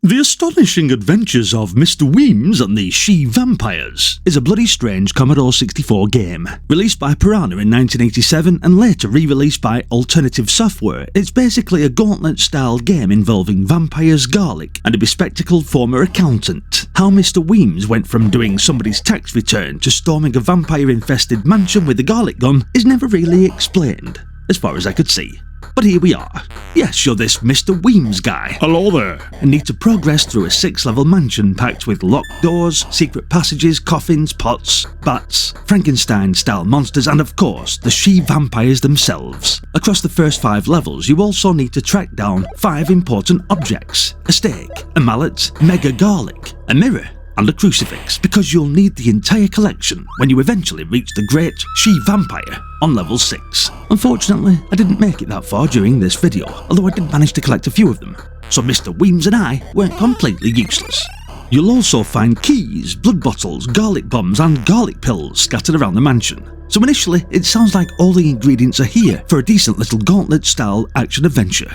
The Astonishing Adventures of Mr. Weems and the She-Vampires is a bloody strange Commodore 64 game. Released by Piranha in 1987 and later re-released by Alternative Software, it's basically a Gauntlet-style game involving vampires, garlic, and a bespectacled former accountant. How Mr. Weems went from doing somebody's tax return to storming a vampire-infested mansion with a garlic gun is never really explained, as far as I could see. But here we are. Yes, you're this Mr. Weems guy. Hello there. And need to progress through a 6-level mansion packed with locked doors, secret passages, coffins, pots, bats, Frankenstein-style monsters, and of course, the she-vampires themselves. Across the first 5 levels, you also need to track down 5 important objects: a stake, a mallet, mega garlic, a mirror, and a crucifix, because you'll need the entire collection when you eventually reach the great she-vampire on level 6. Unfortunately, I didn't make it that far during this video, although I did manage to collect a few of them, so Mr. Weems and I weren't completely useless. You'll also find keys, blood bottles, garlic bombs, and garlic pills scattered around the mansion. So initially, it sounds like all the ingredients are here for a decent little Gauntlet-style action-adventure.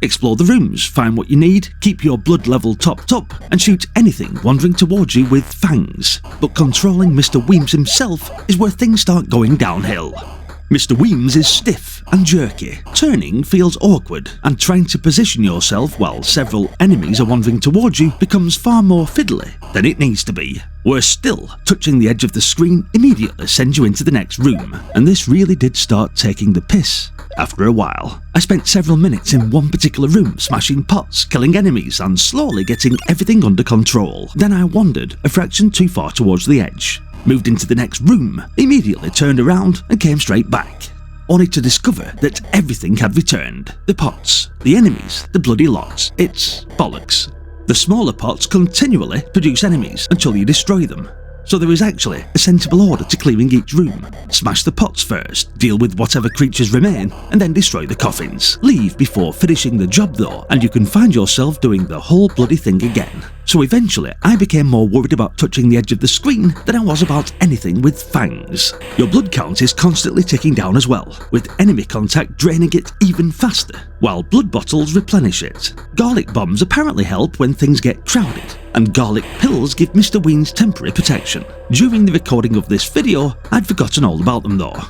Explore the rooms, find what you need, keep your blood level topped up, and shoot anything wandering towards you with fangs. But controlling Mr. Weems himself is where things start going downhill. Mr. Weems is stiff and jerky, turning feels awkward, and trying to position yourself while several enemies are wandering towards you becomes far more fiddly than it needs to be. Worse still, touching the edge of the screen immediately sends you into the next room, and this really did start taking the piss. After a while, I spent several minutes in one particular room smashing pots, killing enemies, and slowly getting everything under control. Then I wandered a fraction too far towards the edge, moved into the next room, immediately turned around and came straight back, only to discover that everything had returned. The pots, the enemies, the bloody lots. It's bollocks. The smaller pots continually produce enemies until you destroy them. So there is actually a sensible order to clearing each room. Smash the pots first, deal with whatever creatures remain, and then destroy the coffins. Leave before finishing the job though, and you can find yourself doing the whole bloody thing again. So eventually, I became more worried about touching the edge of the screen than I was about anything with fangs. Your blood count is constantly ticking down as well, with enemy contact draining it even faster, while blood bottles replenish it. Garlic bombs apparently help when things get crowded, and garlic pills give Mr. Weems temporary protection. During the recording of this video, I'd forgotten all about them though.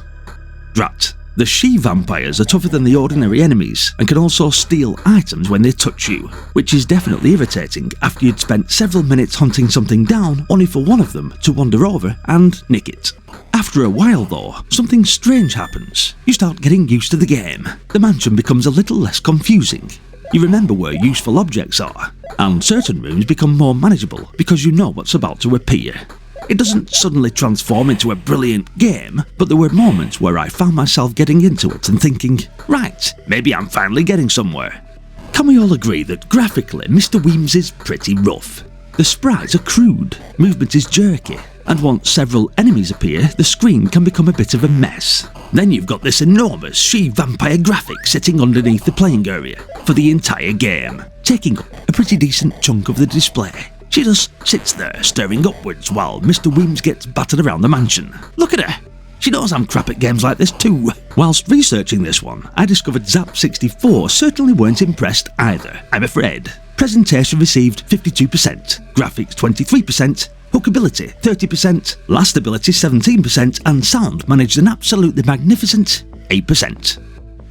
Drat. The she-vampires are tougher than the ordinary enemies and can also steal items when they touch you, which is definitely irritating after you'd spent several minutes hunting something down only for one of them to wander over and nick it. After a while though, something strange happens. You start getting used to the game. The mansion becomes a little less confusing. You remember where useful objects are, and certain rooms become more manageable because you know what's about to appear. It doesn't suddenly transform into a brilliant game, but there were moments where I found myself getting into it and thinking, right, maybe I'm finally getting somewhere. Can we all agree that graphically Mr. Weems is pretty rough? The sprites are crude, movement is jerky, and once several enemies appear, the screen can become a bit of a mess. Then you've got this enormous she-vampire graphic sitting underneath the playing area for the entire game, taking up a pretty decent chunk of the display. She just sits there staring upwards while Mr. Weems gets battered around the mansion. Look at her! She knows I'm crap at games like this too. Whilst researching this one, I discovered Zap64 certainly weren't impressed either, I'm afraid. Presentation received 52%, graphics 23%, hookability 30%, last ability 17%, and sound managed an absolutely magnificent 8%.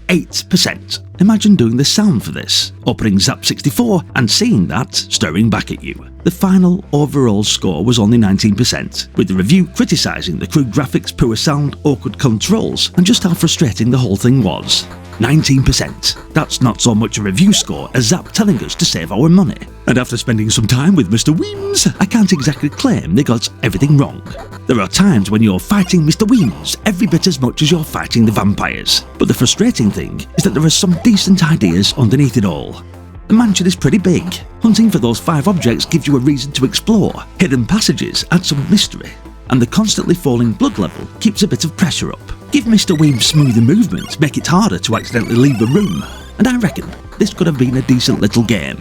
8%. Imagine doing the sound for this, opening Zap64 and seeing that staring back at you. The final overall score was only 19%, with the review criticising the crude graphics, poor sound, awkward controls, and just how frustrating the whole thing was. 19%. That's not so much a review score as Zap telling us to save our money. And after spending some time with Mr. Weems, I can't exactly claim they got everything wrong. There are times when you're fighting Mr. Weems every bit as much as you're fighting the vampires. But the frustrating thing is that there are some decent ideas underneath it all. The mansion is pretty big. Hunting for those 5 objects gives you a reason to explore. Hidden passages add some mystery. And the constantly falling blood level keeps a bit of pressure up. Give Mr. Weems smoother movement, make it harder to accidentally leave the room, and I reckon this could have been a decent little game.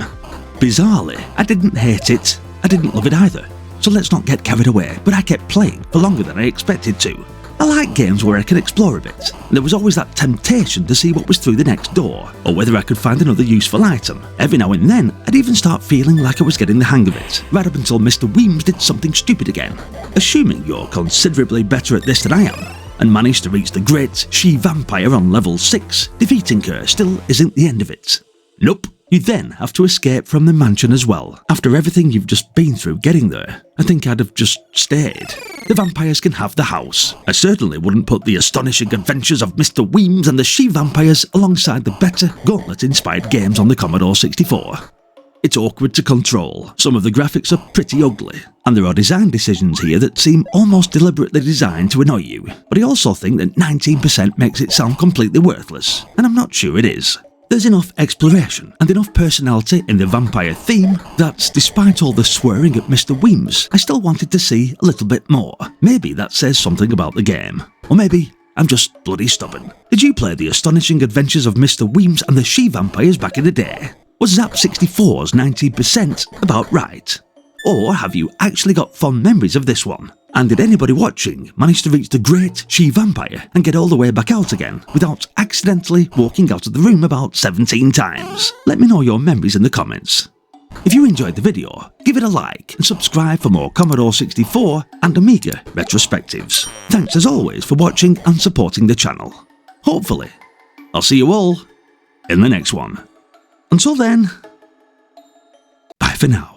Bizarrely, I didn't hate it, I didn't love it either, so let's not get carried away, but I kept playing for longer than I expected to. I like games where I can explore a bit, and there was always that temptation to see what was through the next door, or whether I could find another useful item. Every now and then, I'd even start feeling like I was getting the hang of it, right up until Mr. Weems did something stupid again. Assuming you're considerably better at this than I am, and managed to reach the great she-vampire on level 6, defeating her still isn't the end of it. Nope. You then have to escape from the mansion as well. After everything you've just been through getting there, I think I'd have just stayed. The vampires can have the house. I certainly wouldn't put the Astonishing Adventures of Mr. Weems and the She-Vampires alongside the better Gauntlet-inspired games on the Commodore 64. It's awkward to control, some of the graphics are pretty ugly, and there are design decisions here that seem almost deliberately designed to annoy you, but I also think that 19% makes it sound completely worthless, and I'm not sure it is. There's enough exploration and enough personality in the vampire theme that, despite all the swearing at Mr. Weems, I still wanted to see a little bit more. Maybe that says something about the game. Or maybe I'm just bloody stubborn. Did you play the Astonishing Adventures of Mr. Weems and the She-Vampires back in the day? Was Zap64's 19% about right? Or have you actually got fond memories of this one? And did anybody watching manage to reach the great she-vampire and get all the way back out again without accidentally walking out of the room about 17 times? Let me know your memories in the comments. If you enjoyed the video, give it a like and subscribe for more Commodore 64 and Amiga retrospectives. Thanks as always for watching and supporting the channel. Hopefully, I'll see you all in the next one. Until then, bye for now.